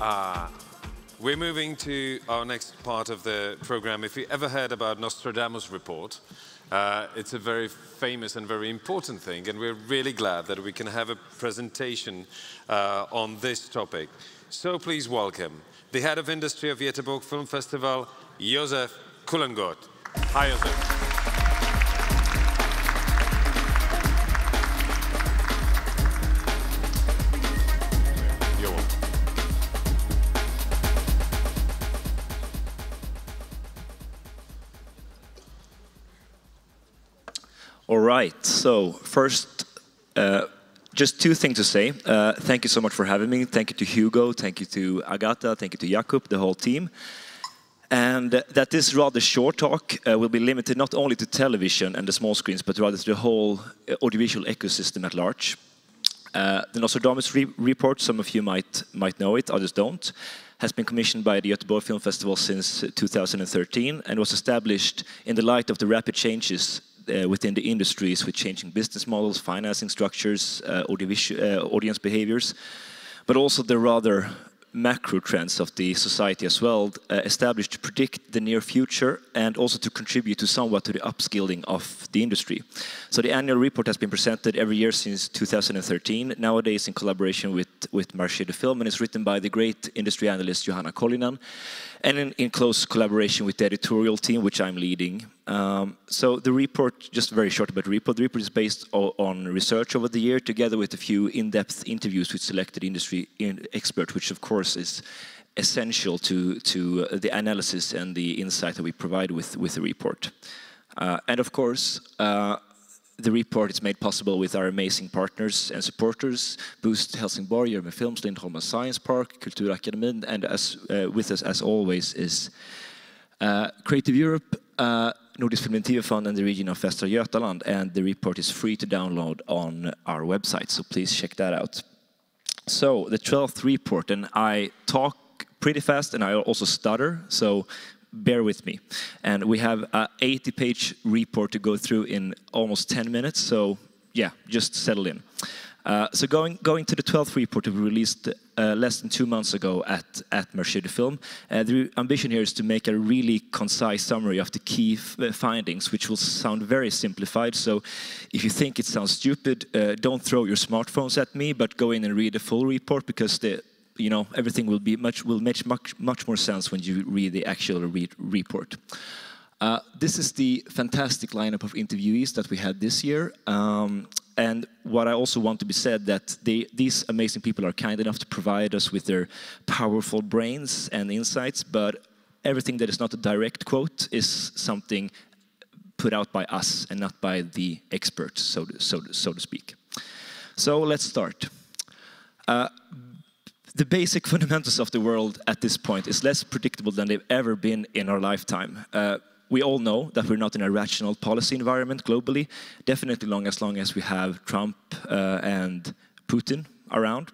We're moving to our next part of the program. If you ever heard about Nostradamus Report, it's a very famous and very important thing, and we're really glad that we can have a presentation on this topic. So please welcome the head of industry of Göteborg Film Festival, Josef Kullengård. Hi, Josef. All right, so first, just two things to say. Thank you so much for having me. Thank you to Hugo, thank you to Agata, thank you to Jakub, the whole team. And that this rather short talk will be limited not only to television and the small screens, but rather to the whole audiovisual ecosystem at large. The Nostradamus Report, some of you might know it, others don't, has been commissioned by the Göteborg Film Festival since 2013 and was established in the light of the rapid changes within the industries with changing business models, financing structures, audience behaviors, but also the rather macro trends of the society as well, established to predict the near future and also to contribute to somewhat to the upskilling of the industry. So the annual report has been presented every year since 2013, nowadays in collaboration with Marché de Film, and is written by the great industry analyst Johanna Collinen, and in close collaboration with the editorial team, which I'm leading. So the report, just very short about the report is based on research over the year, together with a few in-depth interviews with selected industry experts, which of course is essential to the analysis and the insight that we provide with the report. And of course, the report is made possible with our amazing partners and supporters, Boost Helsingborg, Göteborg Film, Lindholmen Science Park, Kulturakademin, and with us as always is Creative Europe, Nordisk Filminitiativa Fund, and the region of Västra Götaland, and the report is free to download on our website, so please check that out. So the 12th report, and I talk pretty fast and I also stutter, so bear with me. And we have an 80-page report to go through in almost 10 minutes, so yeah, just settle in. So going to the 12th report we released less than 2 months ago at Marché de Film. The ambition here is to make a really concise summary of the key findings, which will sound very simplified. So if you think it sounds stupid, don't throw your smartphones at me, but go in and read the full report, because everything will make much more sense when you read the actual report. This is the fantastic lineup of interviewees that we had this year. And what I also want to be said, that these amazing people are kind enough to provide us with their powerful brains and insights, but everything that is not a direct quote is something put out by us and not by the experts, so to speak. So let's start. The basic fundamentals of the world at this point is less predictable than they've ever been in our lifetime. We all know that we're not in a rational policy environment globally, definitely as long as we have Trump and Putin around.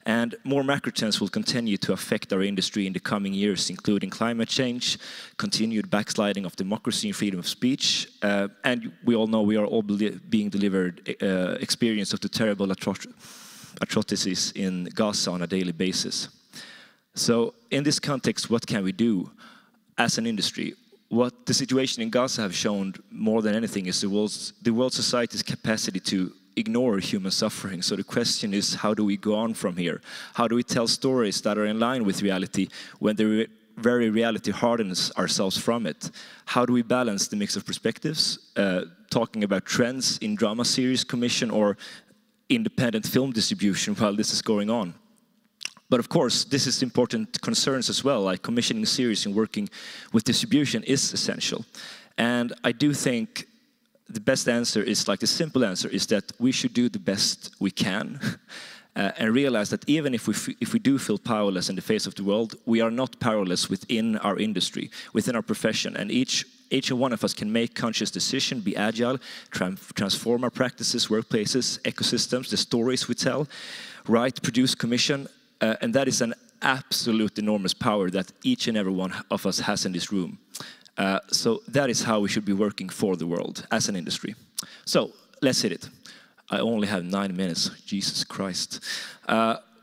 And more macro trends will continue to affect our industry in the coming years, including climate change, continued backsliding of democracy and freedom of speech, and we all know we are all being delivered experience of the terrible atrocities in Gaza on a daily basis. So in this context, what can we do as an industry? What the situation in Gaza have shown more than anything is the world society's capacity to ignore human suffering. So the question is, how do we go on from here? How do we tell stories that are in line with reality when the very reality hardens ourselves from it? How do we balance the mix of perspectives, talking about trends in drama series commission or independent film distribution while this is going on? But of course, this is important concerns as well, like commissioning series and working with distribution is essential. And I do think the best answer is, like the simple answer is, that we should do the best we can and realize that even if we do feel powerless in the face of the world, we are not powerless within our industry, within our profession. And each one of us can make conscious decisions, be agile, transform our practices, workplaces, ecosystems, the stories we tell, write, produce, commission. And that is an absolute enormous power that each and every one of us has in this room. So that is how we should be working for the world as an industry. So let's hit it. I only have 9 minutes, Jesus Christ.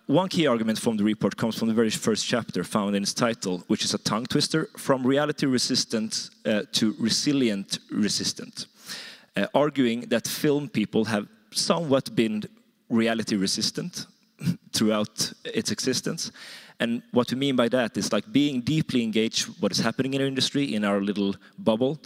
One key argument from the report comes from the very first chapter found in its title, which is a tongue twister, from reality resistant to resilient resistant, arguing that film people have somewhat been reality resistant throughout its existence. And what we mean by that is like being deeply engaged with what is happening in our industry, in our little bubble,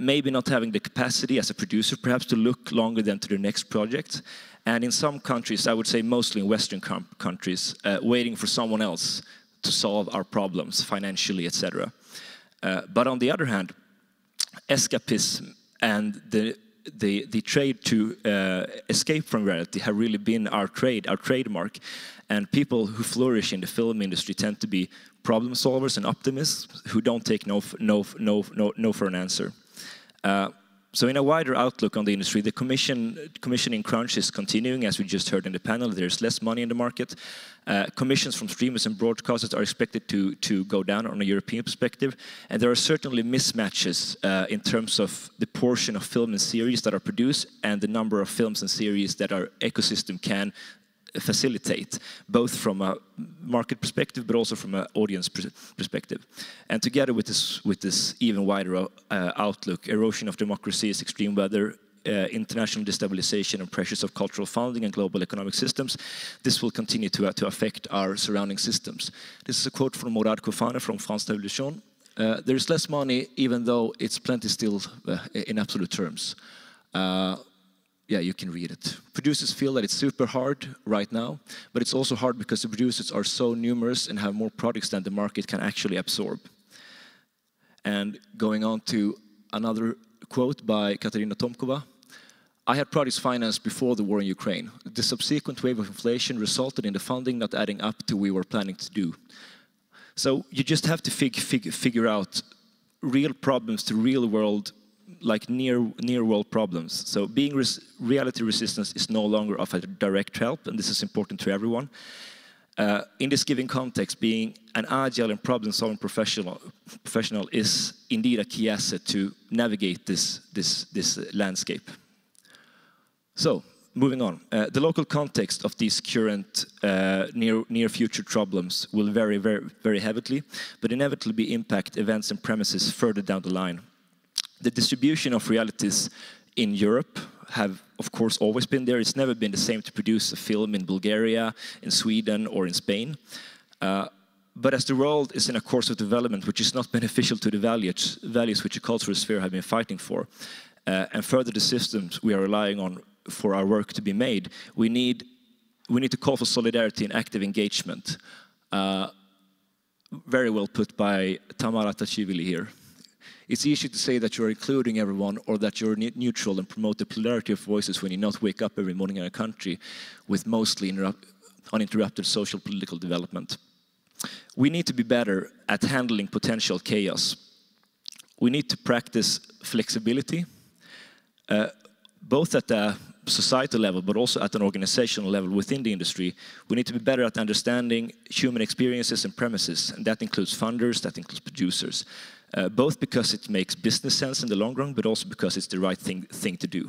maybe not having the capacity as a producer perhaps to look longer than to the next project. And in some countries, I would say mostly in Western countries, waiting for someone else to solve our problems financially, etc. But on the other hand, escapism and the trade to escape from reality have really been our trademark. And people who flourish in the film industry tend to be problem solvers and optimists who don't take no for an answer. So in a wider outlook on the industry, the commissioning crunch is continuing, as we just heard in the panel. There's less money in the market. Commissions from streamers and broadcasters are expected to go down on a European perspective. And there are certainly mismatches in terms of the portion of film and series that are produced and the number of films and series that our ecosystem can facilitate, both from a market perspective, but also from an audience perspective. And together with this even wider outlook, erosion of democracy, extreme weather, international destabilization and pressures of cultural founding and global economic systems, this will continue to affect our surrounding systems. This is a quote from Morad Kofane from France Télévisions. There is less money, even though it's plenty still in absolute terms. Yeah, you can read it. Producers feel that it's super hard right now, but it's also hard because the producers are so numerous and have more products than the market can actually absorb. And going on to another quote by Katarina Tomkova, I had projects financed before the war in Ukraine. The subsequent wave of inflation resulted in the funding not adding up to what we were planning to do. So you just have to figure out real problems to real world, like near world problems. So being reality resistance is no longer of a direct help, and this is important to everyone. In this given context, being an agile and problem-solving professional is indeed a key asset to navigate this landscape. So, moving on. The local context of these current near future problems will vary very heavily, but inevitably impact events and premises further down the line. The distribution of realities in Europe have, of course, always been there. It's never been the same to produce a film in Bulgaria, in Sweden, or in Spain. But as the world is in a course of development which is not beneficial to the values which the cultural sphere have been fighting for, and further the systems we are relying on for our work to be made, we need to call for solidarity and active engagement. Very well put by Tamara Tachivili here. It's easy to say that you're including everyone or that you're neutral and promote the plurality of voices when you not wake up every morning in a country with mostly uninterrupted social political development. We need to be better at handling potential chaos. We need to practice flexibility, both at the societal level, but also at an organizational level within the industry. We need to be better at understanding human experiences and premises, and that includes funders, that includes producers. Both because it makes business sense in the long run, but also because it's the right thing to do.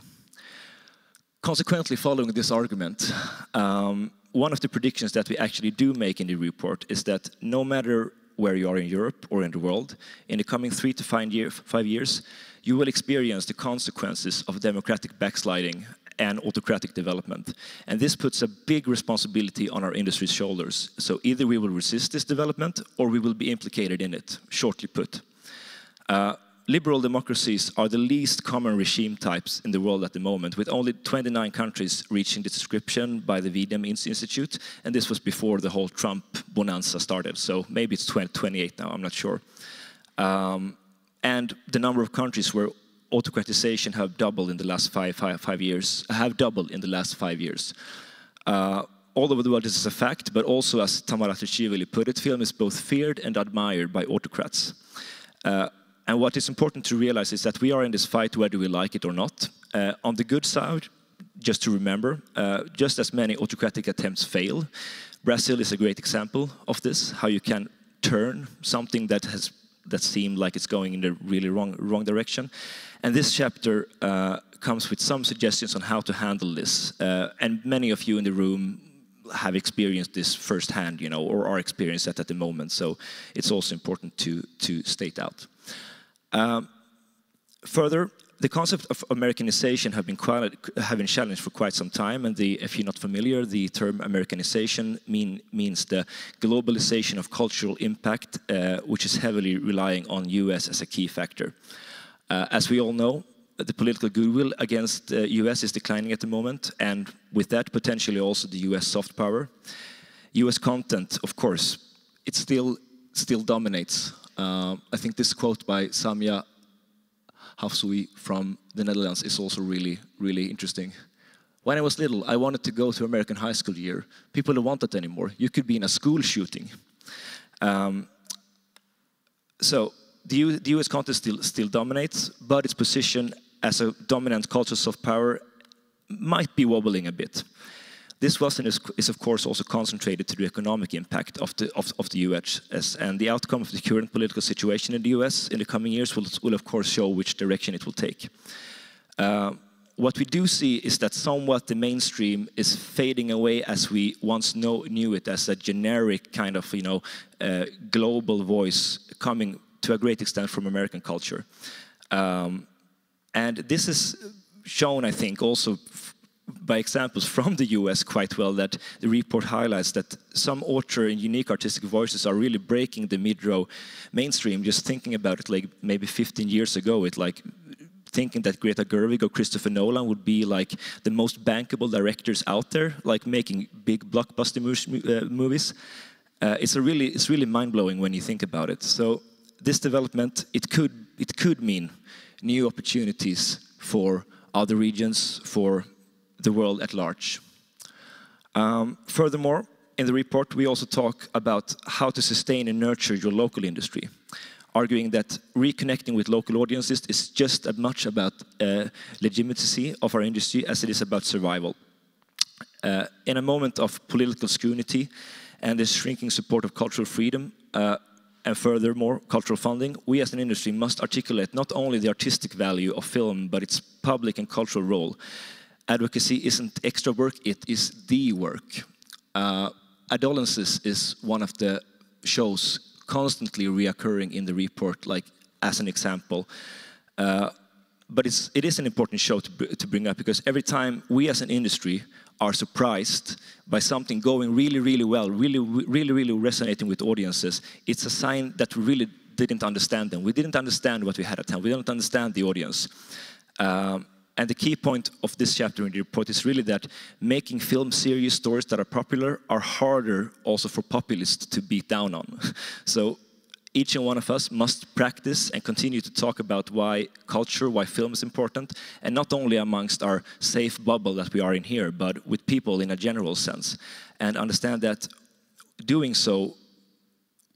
Consequently, following this argument, one of the predictions that we actually do make in the report is that no matter where you are in Europe or in the world, in the coming 3 to 5 years, you will experience the consequences of democratic backsliding and autocratic development. And this puts a big responsibility on our industry's shoulders. So either we will resist this development or we will be implicated in it, shortly put. Liberal democracies are the least common regime types in the world at the moment, with only 29 countries reaching this description by the VDM Institute, and this was before the whole Trump bonanza started, so maybe it's 28 now, I'm not sure. And the number of countries where autocratization have doubled in the last five years. All over the world, this is a fact, but also, as Tamara Tachivili put it, film is both feared and admired by autocrats. And what is important to realize is that we are in this fight whether we like it or not. On the good side, just to remember, just as many autocratic attempts fail, Brazil is a great example of this, how you can turn something that seemed like it's going in the really wrong direction. And this chapter comes with some suggestions on how to handle this. And many of you in the room have experienced this firsthand, you know, or are experiencing that at the moment. So it's also important to state out. Further, the concept of Americanization have been challenged for quite some time, and if you're not familiar, the term Americanization means the globalization of cultural impact, which is heavily relying on US as a key factor. As we all know, the political goodwill against the US is declining at the moment, and with that, potentially also the US soft power. US content, of course, it still dominates. I think this quote by Samia Hafsoui from the Netherlands is also really, really interesting. When I was little, I wanted to go to American high school year. People don't want that anymore. You could be in a school shooting. So the US content still dominates, but its position as a dominant cultural soft power might be wobbling a bit. This is of course also concentrated to the economic impact of the US, and the outcome of the current political situation in the US in the coming years will of course show which direction it will take. What we do see is that somewhat the mainstream is fading away as we once knew it as a generic kind of, you know, global voice coming to a great extent from American culture. And this is shown, I think, also by examples from the US quite well, that the report highlights that some author and unique artistic voices are really breaking the mid-row mainstream. Just thinking about it, like maybe 15 years ago, it like thinking that Greta Gerwig or Christopher Nolan would be like the most bankable directors out there, like making big blockbuster movies. It's really mind-blowing when you think about it. So this development, it could mean new opportunities for other regions, for the world at large. Furthermore, in the report, we also talk about how to sustain and nurture your local industry, arguing that reconnecting with local audiences is just as much about legitimacy of our industry as it is about survival. In a moment of political scrutiny and the shrinking support of cultural freedom, and furthermore, cultural funding, we as an industry must articulate not only the artistic value of film, but its public and cultural role. Advocacy isn't extra work, it is the work. Adolescence is one of the shows constantly reoccurring in the report, like as an example. But it is an important show to bring up, because every time we as an industry are surprised by something going really, really well, really resonating with audiences, it's a sign that we really didn't understand them. We didn't understand what we had at hand. We didn't understand the audience. And the key point of this chapter in the report is really that making film series stories that are popular are harder also for populists to beat down on. So each and one of us must practice and continue to talk about why culture, why film is important, and not only amongst our safe bubble that we are in here, but with people in a general sense. And understand that doing so,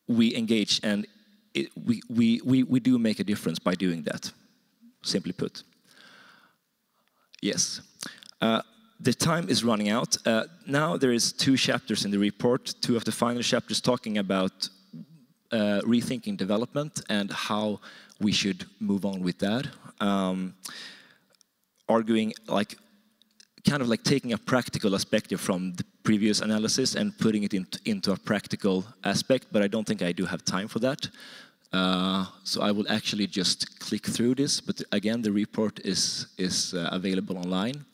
we engage, and we do make a difference by doing that, simply put. Yes. The time is running out. Now there is 2 chapters in the report, 2 of the final chapters talking about rethinking development and how we should move on with that. Arguing like, kind of like taking a practical aspect from the previous analysis and putting it into a practical aspect, but I don't think I do have time for that. So I will actually just click through this, but again, the report is available online.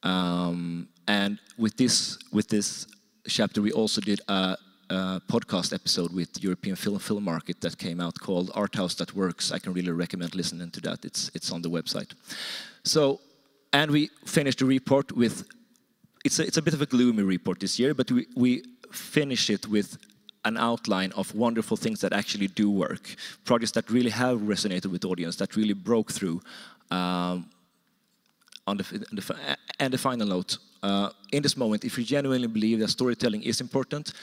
And with this chapter, we also did a podcast episode with European Film Market that came out called Art House That Works. I can really recommend listening to that. It's on the website. So, and we finished the report with, it's a bit of a gloomy report this year, but we finished it with an outline of wonderful things that actually do work, projects that really have resonated with the audience, that really broke through. And the final note, in this moment, if you genuinely believe that storytelling is important,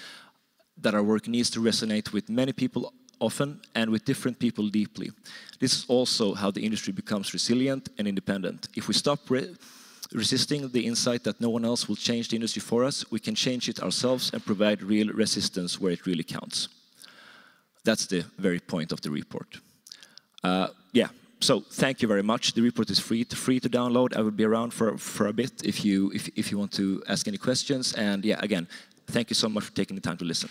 that our work needs to resonate with many people often and with different people deeply. This is also how the industry becomes resilient and independent. If we stop resisting the insight that no one else will change the industry for us, we can change it ourselves and provide real resistance where it really counts. That's the very point of the report. Yeah, So thank you very much. The report is free to download. I will be around for a bit if you want to ask any questions. And yeah, again, thank you so much for taking the time to listen.